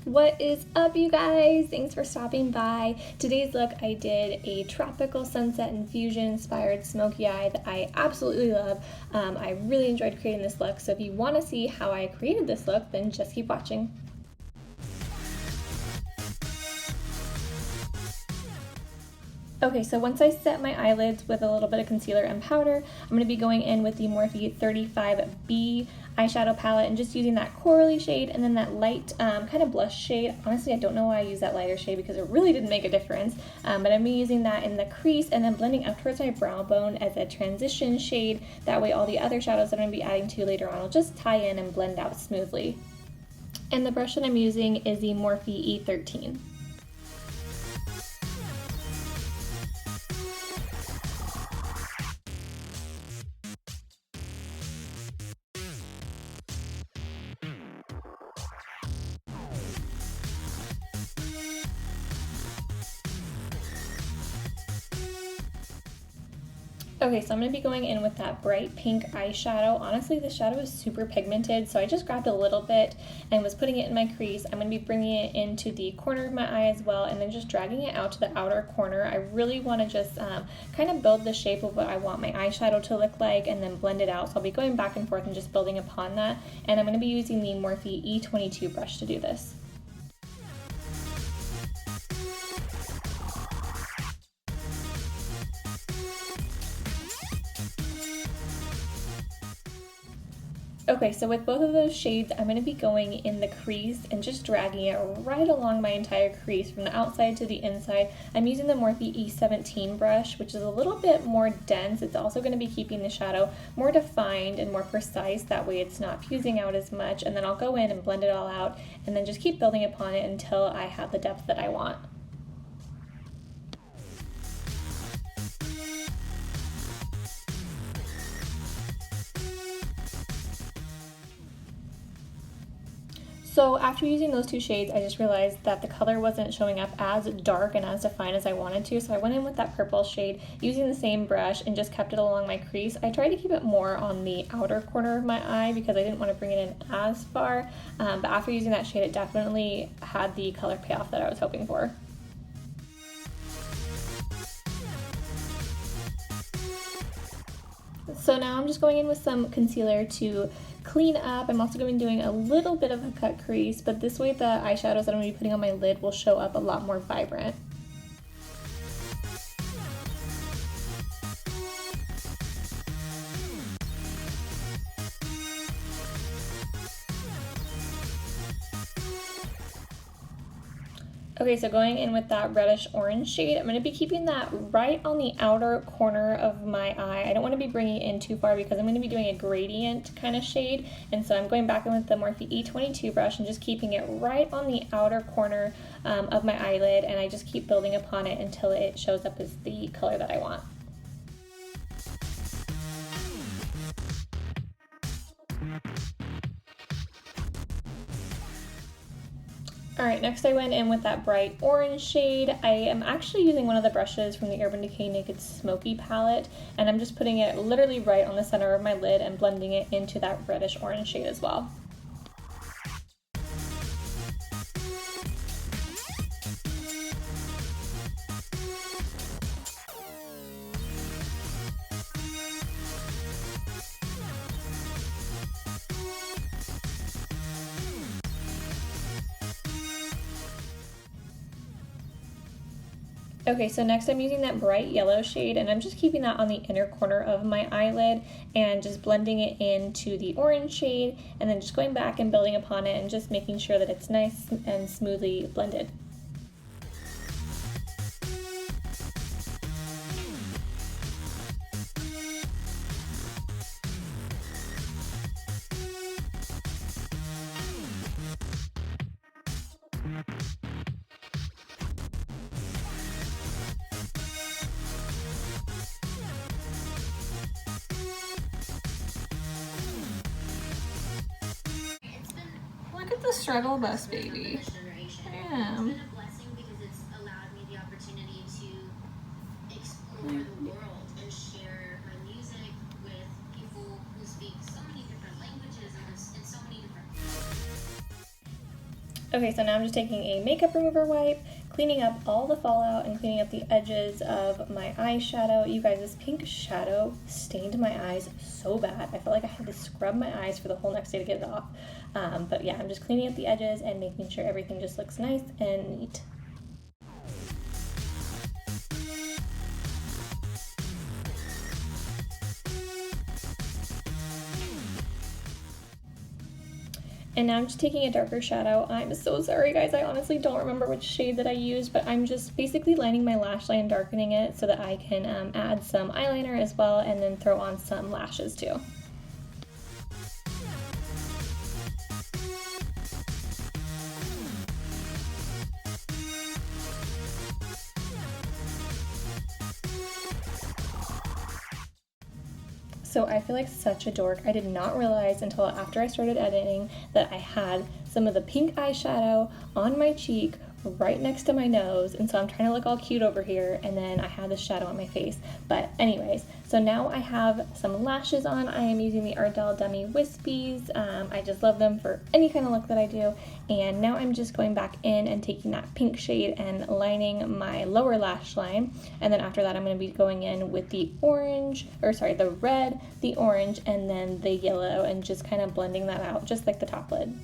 What is up, you guys? Thanks for stopping by. Today's look, I did a tropical sunset infusion inspired smoky eye that I absolutely love. I really enjoyed creating this look, so if you want to see how I created this look, then just keep watching. Okay, so once I set my eyelids with a little bit of concealer and powder, I'm going to be going in with the Morphe 35B eyeshadow palette and just using that corally shade and then that light kind of blush shade. Honestly, I don't know why I used that lighter shade because it really didn't make a difference, but I'm going to be using that in the crease and then blending up towards my brow bone as a transition shade. That way all the other shadows that I'm going to be adding to later on will just tie in and blend out smoothly. And the brush that I'm using is the Morphe E13. Okay, so I'm going to be going in with that bright pink eyeshadow. Honestly, the shadow is super pigmented, so I just grabbed a little bit and was putting it in my crease. I'm going to be bringing it into the corner of my eye as well, and then just dragging it out to the outer corner. I really want to just kind of build the shape of what I want my eyeshadow to look like and then blend it out. So I'll be going back and forth and just building upon that. And I'm going to be using the Morphe E22 brush to do this. Okay, so with both of those shades, I'm going to be going in the crease and just dragging it right along my entire crease from the outside to the inside. I'm using the Morphe E17 brush, which is a little bit more dense. It's also going to be keeping the shadow more defined and more precise. That way it's not fusing out as much. And then I'll go in and blend it all out and then just keep building upon it until I have the depth that I want. So after using those two shades, I just realized that the color wasn't showing up as dark and as defined as I wanted to, so I went in with that purple shade using the same brush and just kept it along my crease. I tried to keep it more on the outer corner of my eye because I didn't want to bring it in as far, but after using that shade, it definitely had the color payoff that I was hoping for. So now I'm just going in with some concealer to clean up. I'm also going to be doing a little bit of a cut crease, but this way the eyeshadows that I'm going to be putting on my lid will show up a lot more vibrant. Okay, so going in with that reddish orange shade, I'm going to be keeping that right on the outer corner of my eye. I don't want to be bringing it in too far because I'm going to be doing a gradient kind of shade, and so I'm going back in with the Morphe E22 brush and just keeping it right on the outer corner of my eyelid, and I just keep building upon it until it shows up as the color that I want. Alright, next I went in with that bright orange shade. I am actually using one of the brushes from the Urban Decay Naked Smoky palette, and I'm just putting it literally right on the center of my lid and blending it into that reddish orange shade as well. Okay, so next I'm using that bright yellow shade and I'm just keeping that on the inner corner of my eyelid and just blending it into the orange shade and then just going back and building upon it and just making sure that it's nice and smoothly blended. Look at the struggle bus, baby. Damn. Okay, so now I'm just taking a makeup remover wipe, cleaning up all the fallout and cleaning up the edges of my eyeshadow. You guys, this pink shadow stained my eyes so bad. I felt like I had to scrub my eyes for the whole next day to get it off. But yeah, I'm just cleaning up the edges and making sure everything just looks nice and neat. And now I'm just taking a darker shadow. I'm so sorry, guys. I honestly don't remember which shade that I used, but I'm just basically lining my lash line, darkening it so that I can add some eyeliner as well and then throw on some lashes too. So I feel like such a dork. I did not realize until after I started editing that I had some of the pink eyeshadow on my cheek right next to my nose, and so I'm trying to look all cute over here, and then I had this shadow on my face. But anyways, so now I have some lashes on. I am using the Ardell Dummy Wispies. I just love them for any kind of look that I do. And now I'm just going back in and taking that pink shade and lining my lower lash line. And then after that, I'm going to be going in with the the red, the orange, and then the yellow, and just kind of blending that out, just like the top lid.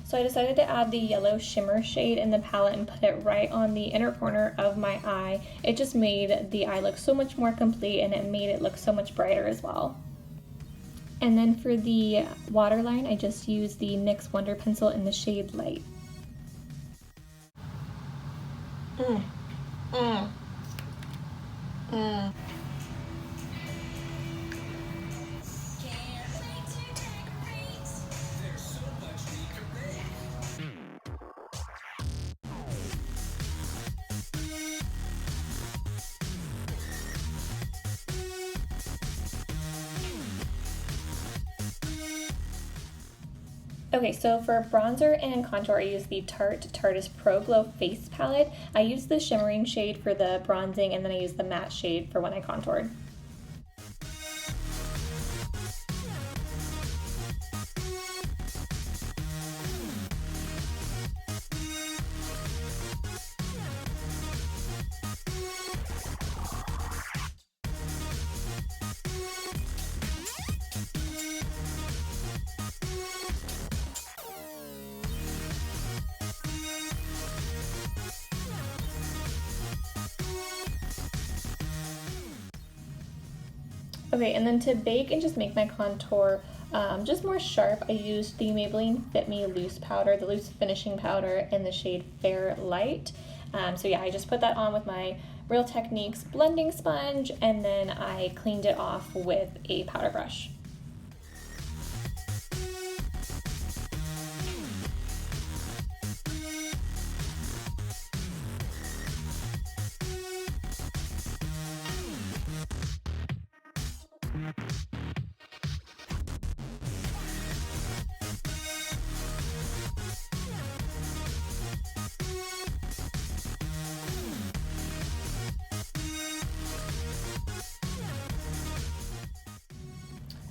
So I decided to add the yellow shimmer shade in the palette and put it right on the inner corner of my eye. It just made the eye look so much more complete, and it made it look so much brighter as well. And then for the waterline, I just used the NYX Wonder Pencil in the shade Light. Okay, so for bronzer and contour, I use the Tarte Tarteist Pro Glow Face Palette. I use the shimmering shade for the bronzing, and then I use the matte shade for when I contoured. Okay, and then to bake and just make my contour just more sharp, I used the Maybelline Fit Me Loose Powder, the loose finishing powder in the shade Fair Light. So yeah, I just put that on with my Real Techniques blending sponge, and then I cleaned it off with a powder brush.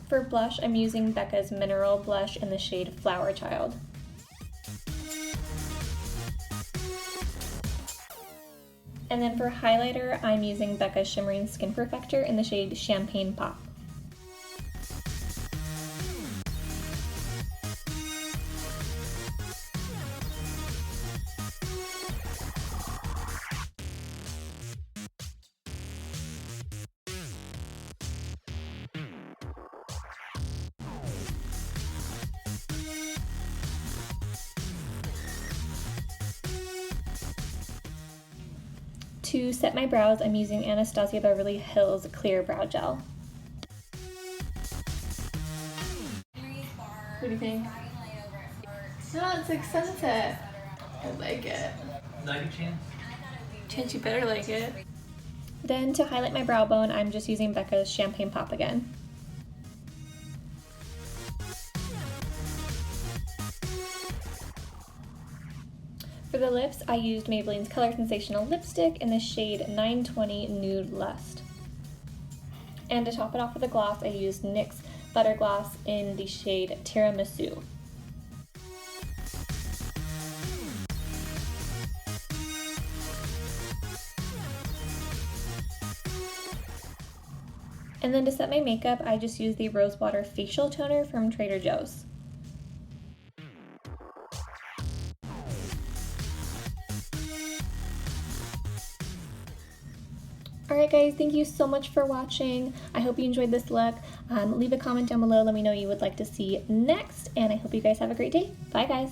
For blush, I'm using Becca's Mineral Blush in the shade Flower Child. And then for highlighter, I'm using Becca's Shimmering Skin Perfector in the shade Champagne Pop. To set my brows, I'm using Anastasia Beverly Hills Clear Brow Gel. What do you think? No, it's expensive. I like it. Like a chance? Chance, you better like it. Then to highlight my brow bone, I'm just using Becca's Champagne Pop again. For the lips, I used Maybelline's Color Sensational Lipstick in the shade 920 Nude Lust. And to top it off with a gloss, I used NYX Butter Gloss in the shade Tiramisu. And then to set my makeup, I just used the Rosewater Facial Toner from Trader Joe's. Alright guys, thank you so much for watching. I hope you enjoyed this look. Leave a comment down below, let me know what you would like to see next, and I hope you guys have a great day. Bye guys!